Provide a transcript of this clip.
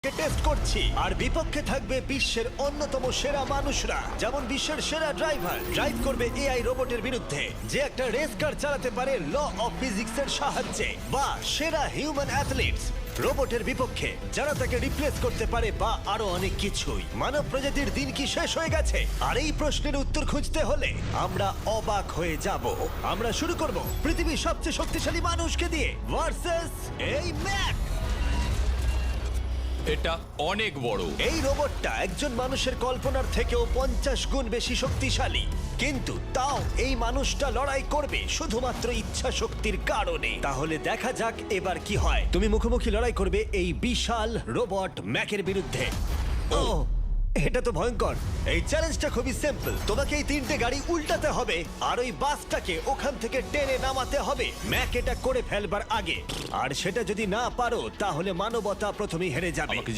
Test করছি আর বিপক্ষে থাকবে বিশ্বের অন্যতম সেরা মানুষরা, যেমন বিশ্বের সেরা ড্রাইভার ড্রাইভ করবে এআই রোবটের বিরুদ্ধে যে একটা রেস কার চালাতে পারে ল অফ ফিজিক্সের সাহায্যে, বা সেরা হিউম্যান অ্যাথলিটস রোবটের বিপক্ষে যারা তাকে রিপ্লেস করতে পারে, বা আরো অনেক কিছুই। মানব প্রজাতির দিন কি শেষ হয়ে গেছে? আর এই প্রশ্নের উত্তর খুঁজতে হলে আমরা অবাক হয়ে যাব। আমরা শুরু করব পৃথিবীর সবচেয়ে শক্তিশালী মানুষকে দিয়ে ভার্সেস এই ম্যাক। এটা অনেক বড়। এই রোবটটা একজন মানুষের কল্পনার থেকেও 50 গুণ বেশি শক্তিশালী, কিন্তু তাও এই মানুষটা লড়াই করবে শুধুমাত্র ইচ্ছা শক্তির কারণে। তাহলে দেখা যাক এবার কি হয়। তুমি মুখোমুখি লড়াই করবে এই বিশাল রোবট ম্যাকের বিরুদ্ধে। ও, এটা তো ভয়ঙ্কর। এই চ্যালেঞ্জটা খুবই সিম্পল। তোমাকে এই 3টে গাড়ি উল্টাতে হবে আর ওই বাসটাকে ওখান থেকে টেনে নামাতে হবে ম্যাক এটা করে ফেলবার আগে। আর সেটা যদি না পারো তাহলে মানবতা প্রথমেই হেরে যাবে। আমাকে